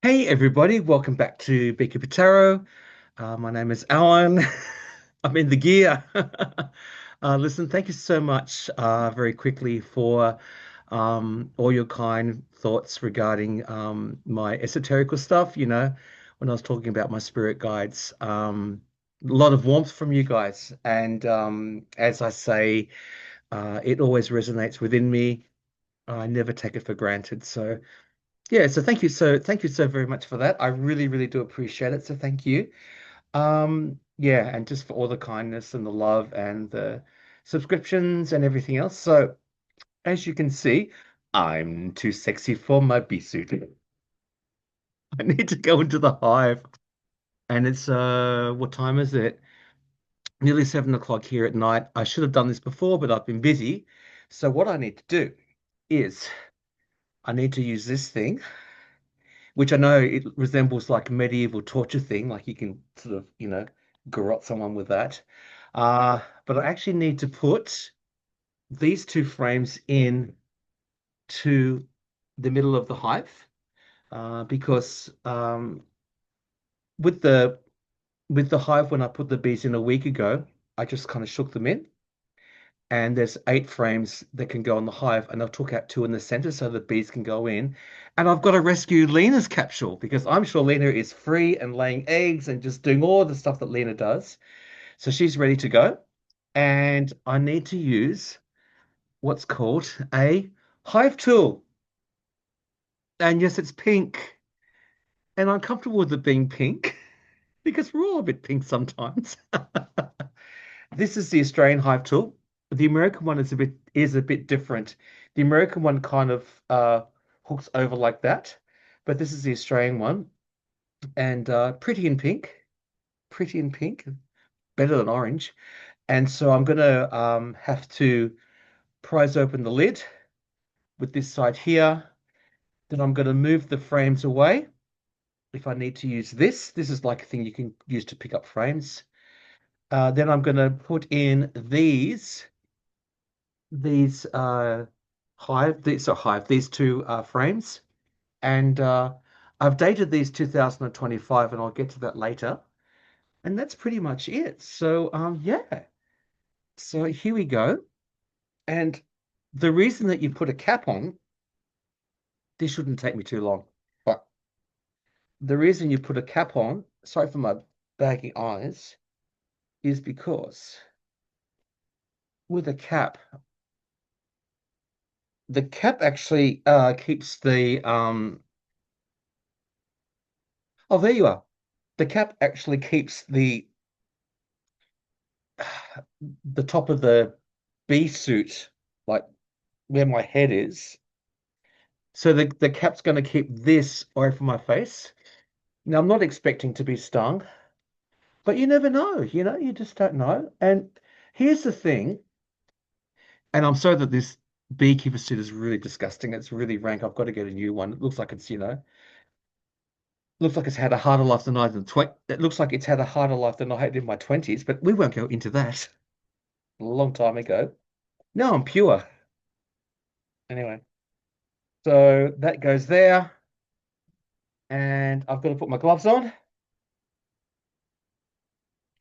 Hey everybody, welcome back to Beaker Taro. My name is Alan. I'm in the gear. Listen, thank you so much very quickly for all your kind thoughts regarding my esoterical stuff. When I was talking about my spirit guides, a lot of warmth from you guys. And as I say, it always resonates within me. I never take it for granted. So yeah, so thank you. Thank you so very much for that. I really, really do appreciate it. So thank you. Yeah, and just for all the kindness and the love and the subscriptions and everything else. So as you can see, I'm too sexy for my bee suit. I need to go into the hive. And it's what time is it? Nearly 7 o'clock here at night. I should have done this before, but I've been busy. So what I need to do is I need to use this thing, which I know it resembles like a medieval torture thing, like you can sort of, garrot someone with that. But I actually need to put these two frames in to the middle of the hive because with the with the hive when I put the bees in a week ago, I just kind of shook them in. And there's 8 frames that can go on the hive, and I took out 2 in the center so the bees can go in. And I've got to rescue Lena's capsule because I'm sure Lena is free and laying eggs and just doing all the stuff that Lena does. So she's ready to go. And I need to use what's called a hive tool. And yes, it's pink. And I'm comfortable with it being pink because we're all a bit pink sometimes. This is the Australian hive tool. The American one is a bit different. The American one kind of hooks over like that, but this is the Australian one, and pretty in pink, better than orange. And so I'm gonna have to prise open the lid with this side here. Then I'm gonna move the frames away if I need to use this. This is like a thing you can use to pick up frames. Then I'm gonna put in these these two frames, and I've dated these 2025, and I'll get to that later. And that's pretty much it. So yeah, so here we go. And the reason that you put a cap on, this shouldn't take me too long, but the reason you put a cap on, sorry for my baggy eyes, is because with a cap, the cap actually keeps the oh, there you are. The cap actually keeps the top of the bee suit, like where my head is. So the cap's going to keep this away from my face. Now, I'm not expecting to be stung, but you never know, you just don't know. And here's the thing, and I'm sorry that this beekeeper suit is really disgusting. It's really rank. I've got to get a new one. It looks like looks like it's had a harder life than I than tw it looks like it's had a harder life than I had in my 20s, but we won't go into that. A long time ago. No, I'm pure. Anyway, so that goes there, and I've got to put my gloves on.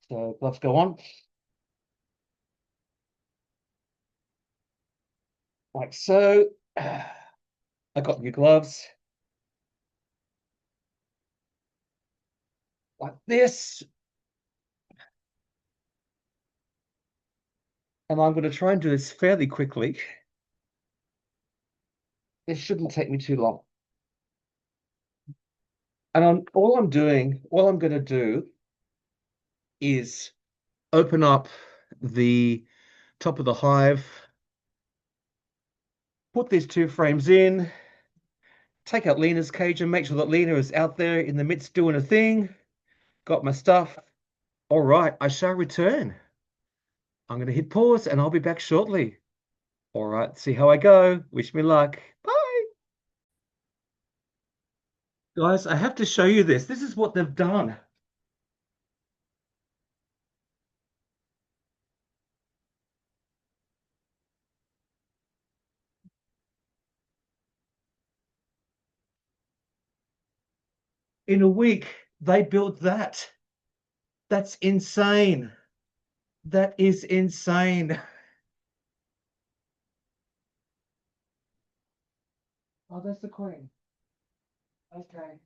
So gloves go on. Like so. I got new gloves like this, and I'm going to try and do this fairly quickly. This shouldn't take me too long. And all I'm going to do is open up the top of the hive, put these 2 frames in, take out Lena's cage and make sure that Lena is out there in the midst doing a thing. Got my stuff. All right, I shall return. I'm going to hit pause and I'll be back shortly. All right, see how I go. Wish me luck. Bye. Guys, I have to show you this. This is what they've done. In a week, they built that. That's insane. That is insane. Oh, that's the queen. Okay.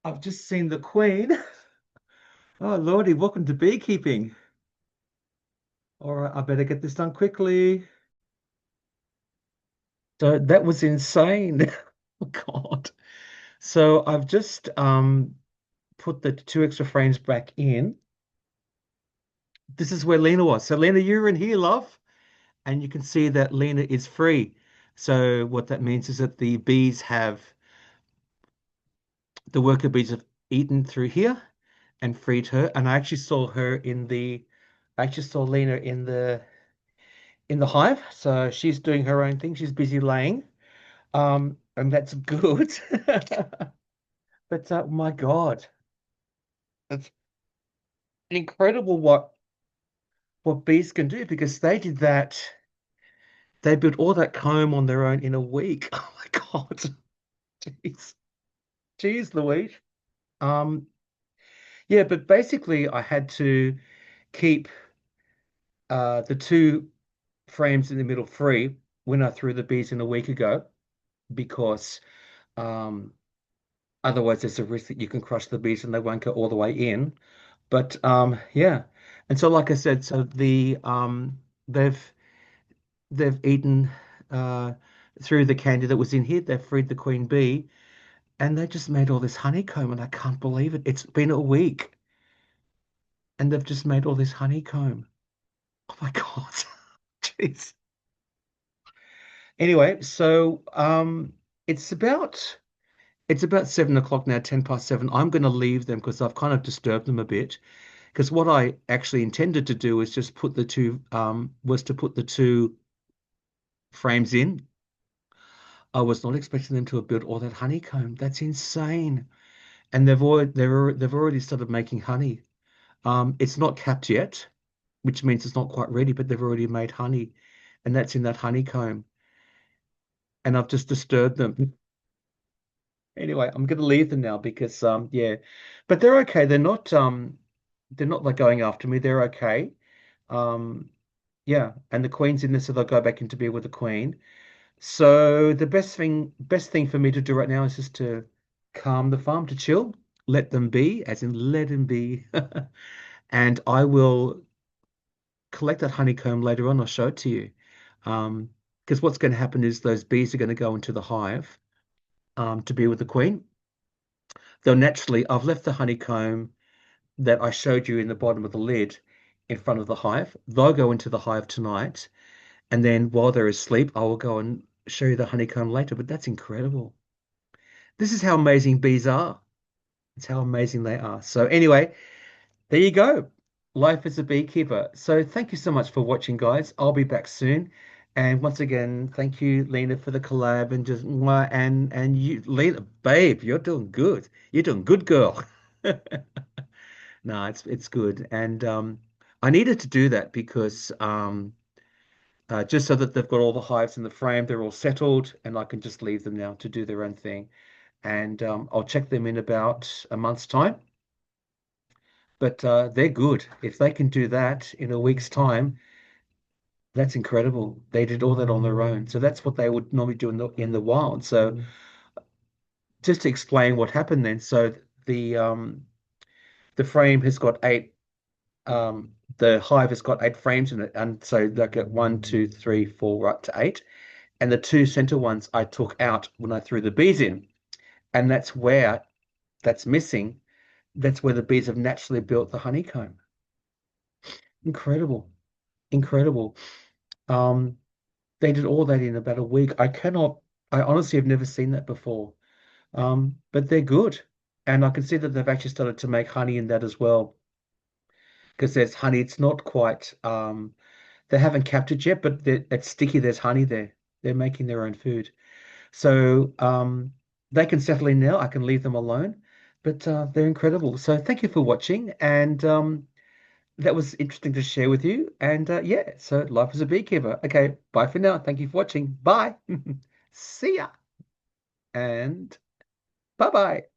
I've just seen the queen. Oh, Lordy, welcome to beekeeping. All right, I better get this done quickly. So that was insane. Oh God. So I've just put the two extra frames back in. This is where Lena was. So Lena, you're in here, love, and you can see that Lena is free. So what that means is that the worker bees have eaten through here and freed her. And I actually saw Lena in the hive. So she's doing her own thing. She's busy laying. And that's good. But my God, it's incredible what bees can do because they did that. They built all that comb on their own in a week. Oh my God. Jeez. Jeez, Louise. Um, yeah, but basically I had to keep the two frames in the middle free when I threw the bees in a week ago because um otherwise there's a risk that you can crush the bees and they won't go all the way in. But yeah. And so like I said, so they've they've eaten uh through the candy that was in here. They've freed the queen bee and they just made all this honeycomb and I can't believe it. It's been a week and they've just made all this honeycomb. Oh my God. Jeez. Anyway, so it's about 7 o'clock now, 7:10. I'm going to leave them because I've kind of disturbed them a bit. Because what I actually intended to do is just put the two was to put the two frames in. I was not expecting them to have built all that honeycomb. That's insane. And they've already started making honey. It's not capped yet, which means it's not quite ready, but they've already made honey, and that's in that honeycomb. And I've just disturbed them. Anyway, I'm going to leave them now because yeah, but they're okay. They're not like going after me. They're okay. Um yeah, and the queen's in there, so they'll go back into bed with the queen. So the best thing for me to do right now is just to calm the farm, to chill, let them be, as in let them be. And I will collect that honeycomb later on. I'll show it to you. Because what's going to happen is those bees are going to go into the hive to be with the queen. They'll naturally, I've left the honeycomb that I showed you in the bottom of the lid in front of the hive. They'll go into the hive tonight. And then while they're asleep, I will go and show you the honeycomb later. But that's incredible. This is how amazing bees are. It's how amazing they are. So anyway, there you go. Life as a beekeeper. So thank you so much for watching, guys. I'll be back soon. And once again, thank you, Lena, for the collab and just mwah, and you, Lena, babe, you're doing good. You're doing good, girl. No, it's good. And I needed to do that because just so that they've got all the hives in the frame, they're all settled, and I can just leave them now to do their own thing. And I'll check them in about a month's time. But they're good. If they can do that in a week's time, that's incredible. They did all that on their own. So that's what they would normally do in the wild. So just to explain what happened then. So the frame has got the hive has got 8 frames in it, and so they get 1, 2, 3, 4, right to 8. And the two center ones I took out when I threw the bees in, and that's missing. That's where the bees have naturally built the honeycomb. Incredible, incredible. Um, they did all that in about a week. I honestly have never seen that before. But they're good. And I can see that they've actually started to make honey in that as well. Because there's honey, it's not quite, they haven't captured yet, but it's sticky. There's honey there. They're making their own food. So they can settle in now. I can leave them alone. but they're incredible. So thank you for watching, and that was interesting to share with you. And yeah, so life as a beekeeper. Okay, bye for now. Thank you for watching. Bye. See ya, and bye bye.